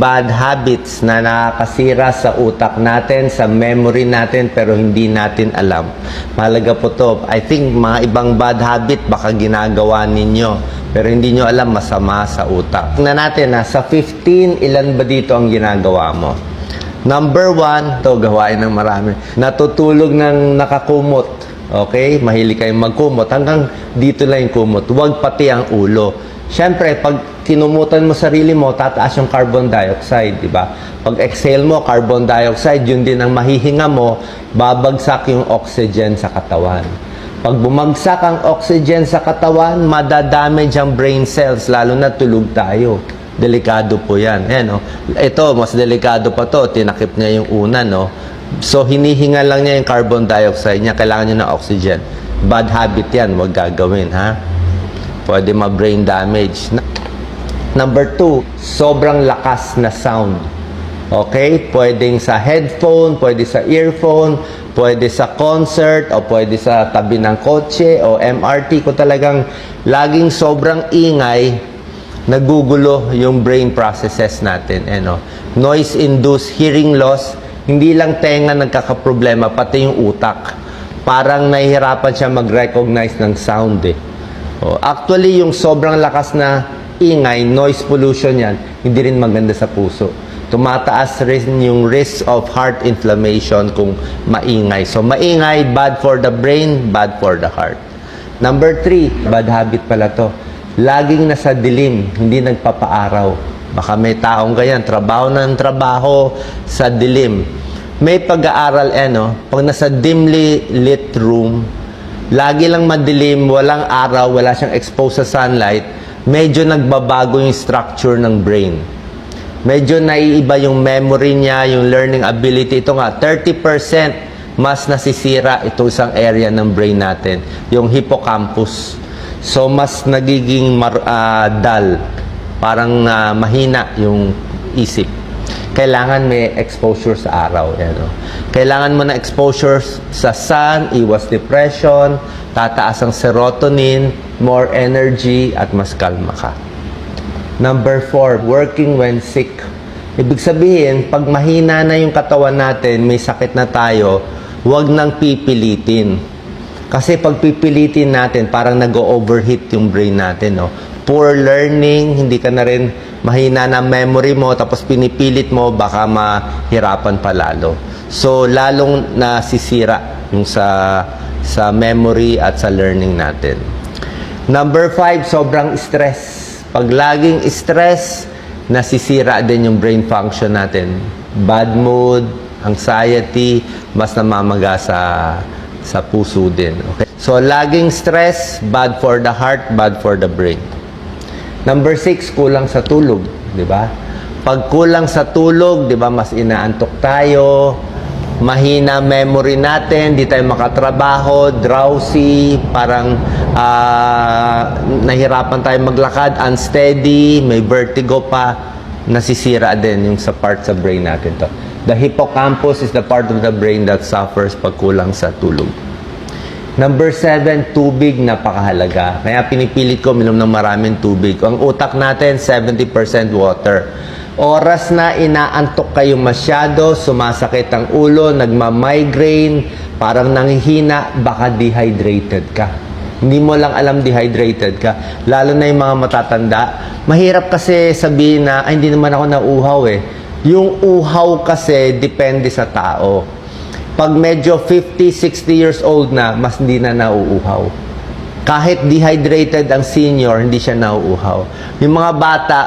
bad habits na nakakasira sa utak natin, sa memory natin, pero hindi natin alam. Mahalaga po to. I think mga ibang bad habit baka ginagawa ninyo, pero hindi nyo alam, masama sa utak. Tingnan natin na sa 15, ilan ba dito ang ginagawa mo? Number 1, to gawain ng marami. Natutulog ng nakakumot. Okay? Mahilig kayong magkumot. Hanggang dito lang yung kumot. Huwag pati ang ulo. Siyempre, pag tinumutan mo sarili mo, tataas yung carbon dioxide, di ba? Pag exhale mo, carbon dioxide, yun din ang mahihinga mo, babagsak yung oxygen sa katawan. Pag bumagsak ang oxygen sa katawan, madadamage ang brain cells, lalo na tulog tayo. Delikado po yan. No? Ito, mas delikado pa to. Tinakip niya yung una, no? So, hinihinga lang niya yung carbon dioxide niya. Kailangan niya ng oxygen. Bad habit yan. Huwag gagawin, ha? Pwede ma-brain damage. Number 2, sobrang lakas na sound. Okay? Pwedeng sa headphone, pwede sa earphone, pwede sa concert, o pwede sa tabi ng kotse, o MRT. Kung talagang laging sobrang ingay, nagugulo yung brain processes natin. Noise-induced hearing loss, hindi lang tenga nagkakaproblema, pati yung utak. Parang nahihirapan siya mag-recognize ng sound Actually, yung sobrang lakas na ingay, noise pollution yan, hindi rin maganda sa puso. Tumataas rin yung risk of heart inflammation kung maingay. So, maingay, bad for the brain, bad for the heart. Number 3, bad habit pala to. Laging nasa dilim, hindi nagpapaaraw. Baka may taong ganyan, trabaho ng trabaho sa dilim. May pag-aaral, pag nasa dimly lit room, lagi lang madilim, walang araw, wala siyang exposed sa sunlight, medyo nagbabago yung structure ng brain. Medyo naiiba yung memory niya, yung learning ability. Ito nga, 30% mas nasisira ito isang area ng brain natin, yung hippocampus. So, mas nagiging dull, parang mahina yung isip. Kailangan may exposure sa araw. Kailangan mo na exposure sa sun, iwas depression, tataas ang serotonin, more energy, at mas kalma ka. Number 4, working when sick. Ibig sabihin, pag mahina na yung katawan natin, may sakit na tayo, huwag nang pipilitin. Kasi pag pipilitin natin, parang nag-overheat yung brain natin. Poor learning, hindi ka na rin mahina na memory mo, tapos pinipilit mo, baka mahirapan pa lalo. So, lalong nasisira yung sa memory at sa learning natin. Number 5, sobrang stress. Pag laging stress, nasisira din yung brain function natin. Bad mood, anxiety, mas namamaga sa puso din. Okay? So, laging stress, bad for the heart, bad for the brain. Number 6, kulang sa tulog, di ba? Pag kulang sa tulog, di ba, mas inaantok tayo, mahina memory natin, di tayo makatrabaho, drowsy, parang nahirapan tayo maglakad, unsteady, may vertigo pa, nasisira din yung sa part sa brain natin to. The hippocampus is the part of the brain that suffers pag kulang sa tulog. Number 7, tubig, napakahalaga. Kaya pinipilit ko minom ng maraming tubig. Ang utak natin, 70% water. Oras na inaantok kayo masyado, sumasakit ang ulo, nagma-migraine, parang nanghihina, baka dehydrated ka. Hindi mo lang alam dehydrated ka. Lalo na yung mga matatanda. Mahirap kasi sabihin na, ay, hindi naman ako nauuhaw Yung uhaw kasi, depende sa tao. Pag medyo 50, 60 years old na, mas hindi na nauuhaw. Kahit dehydrated ang senior, hindi siya nauuhaw. Yung mga bata,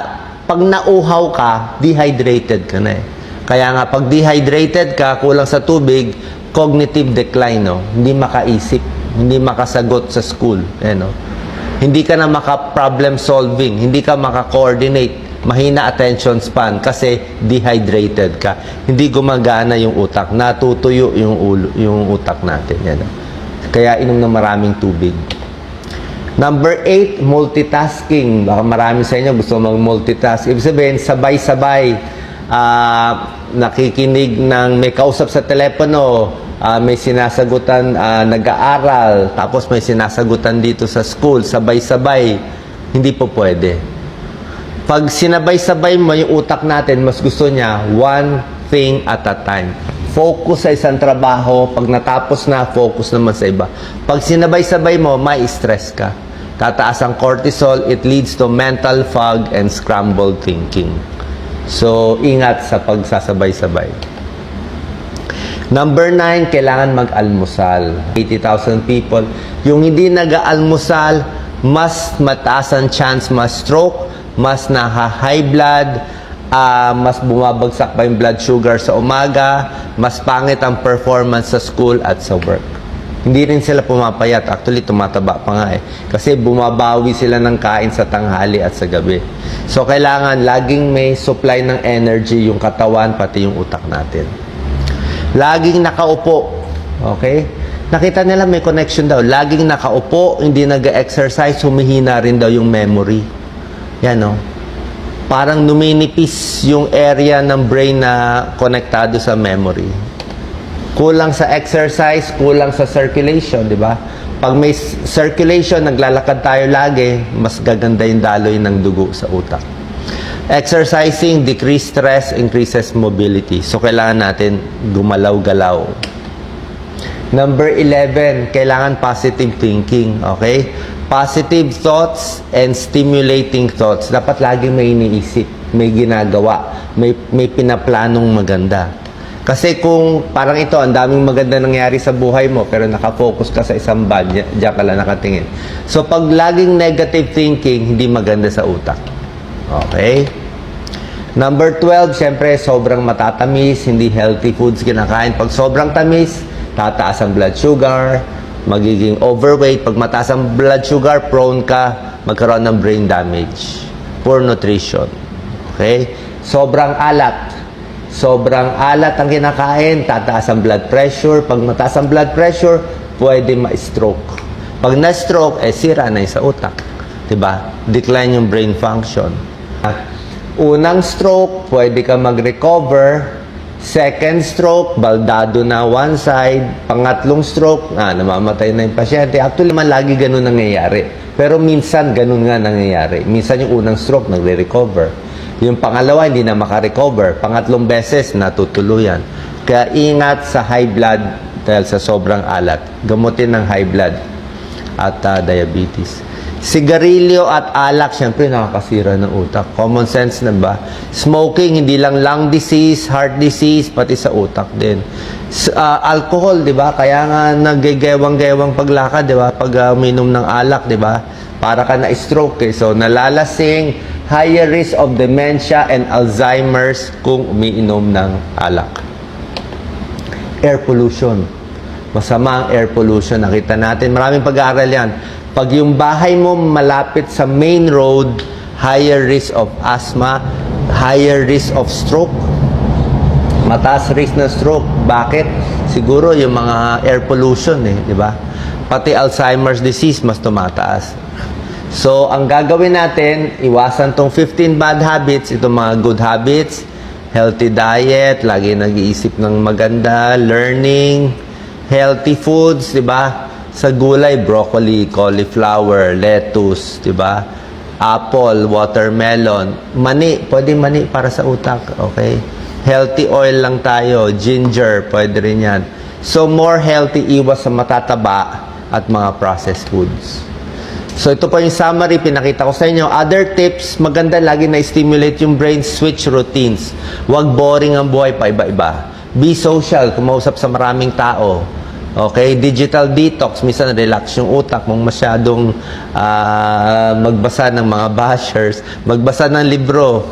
pag nauuhaw ka, dehydrated ka na Kaya nga, pag dehydrated ka, kulang sa tubig, cognitive decline, Hindi makaisip, hindi makasagot sa school, Hindi ka na maka-problem solving, hindi ka maka-coordinate. Mahina attention span kasi dehydrated ka. Hindi gumagana yung utak. Natutuyo yung utak natin. Kaya inom ng maraming tubig. Number 8, multitasking. Baka marami sa inyo gusto mag-multitask. Ibig sabihin, sabay-sabay. Nakikinig ng may kausap sa telepono, may sinasagutan, nag-aaral, tapos may sinasagutan dito sa school, sabay-sabay. Hindi po pwede. Pag sinabay-sabay mo yung utak natin, mas gusto niya one thing at a time. Focus sa isang trabaho, pag natapos na, focus naman sa iba. Pag sinabay-sabay mo, may stress ka. Tataas ang cortisol, it leads to mental fog and scrambled thinking. So, ingat sa pagsasabay-sabay. Number 9, kailangan mag-almusal. 80,000 people. Yung hindi nag-aalmusal, mas mataas ang chance ma-stroke, mas naha-high blood, mas bumabagsak pa yung blood sugar sa umaga, mas pangit ang performance sa school at sa work. Hindi rin sila pumapayat. Actually, tumataba pa nga eh. Kasi bumabawi sila ng kain sa tanghali at sa gabi. So, kailangan laging may supply ng energy yung katawan, pati yung utak natin. Laging nakaupo. Okay? Nakita nila may connection daw. Laging nakaupo, hindi nag-exercise, humihina rin daw yung memory. Yan, no? Parang numinipis yung area ng brain na konektado sa memory. Kulang sa exercise, kulang sa circulation, di ba? Pag may circulation, naglalakad tayo lagi, mas gaganda yung daloy ng dugo sa utak. Exercising, decrease stress, increases mobility. So, kailangan natin gumalaw-galaw. Number 11, kailangan positive thinking, okay? Positive thoughts and stimulating thoughts. Dapat lagi may iniisip, may ginagawa, may pinaplanong maganda. Kasi kung parang ito, ang daming maganda nangyari sa buhay mo, pero nakafocus ka sa isang bad, diyan ka lang nakatingin. So, pag laging negative thinking, hindi maganda sa utak. Okay? Number 12, syempre, sobrang matatamis, hindi healthy foods kinakain. Pag sobrang tamis, tataas ang blood sugar, magiging overweight. Pag mataas ang blood sugar, prone ka magkaroon ng brain damage. Poor nutrition. Okay? Sobrang alat. Sobrang alat ang kinakain, tataas ang blood pressure. Pag mataas ang blood pressure, pwede ma-stroke. Pag na-stroke, sira na yung sa utak. Diba? Decline yung brain function. Unang stroke, pwede ka mag-recover. Second stroke, baldado na one side. Pangatlong stroke, namamatay na yung pasyente. Actually, man lagi ganun nangyayari. Pero minsan, ganun nga nangyayari. Minsan yung unang stroke, nagre-recover. Yung pangalawa, hindi na makarecover. Pangatlong beses, natutuluyan. Kaya ingat sa high blood dahil sa sobrang alat. Gamutin ng high blood at diabetes. Sigarilyo at alak, syempre nakakasira ng utak. Common sense na ba? Smoking, hindi lang lung disease, heart disease, pati sa utak din. Alcohol, di ba? Kaya nga naggegewang-gewang paglakad, di ba? Pag uminom ng alak, di ba? Para ka na-stroke eh. So, nalalasing, higher risk of dementia and Alzheimer's kung umiinom ng alak. Air pollution. Masama ang air pollution. Nakita natin, maraming pag-aaral yan. Pag yung bahay mo malapit sa main road, higher risk of asthma, higher risk of stroke. Mataas risk na stroke. Bakit? Siguro yung mga air pollution di ba? Pati Alzheimer's disease mas tumataas. So, ang gagawin natin, iwasan tong 15 bad habits, itong mga good habits, healthy diet, lagi nag-iisip ng maganda, learning, healthy foods, di ba? Sa gulay, broccoli, cauliflower, lettuce, di ba? Apple, watermelon, mani, pwede mani para sa utak, okay? Healthy oil lang tayo, ginger, pwede rin yan. So, more healthy, iwas sa matataba at mga processed foods. So, ito po yung summary, pinakita ko sa inyo. Other tips, maganda lagi na stimulate yung brain, switch routines. Huwag boring ang buhay pa iba-iba. Be social, kumausap sa maraming tao. Okay? Digital detox, minsan relax yung utak mong masyadong magbasa ng mga bashers, magbasa ng libro.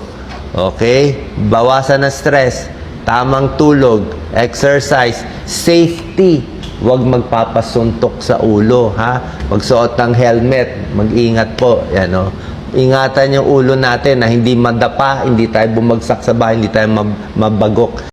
Okay? Bawasan ng stress, tamang tulog, exercise, safety. Huwag magpapasuntok sa ulo, ha? Magsuot ng helmet, mag-ingat po. Yan, no? Ingatan yung ulo natin na hindi madapa, hindi tayo bumagsak sa bahay, hindi tayo mabagok.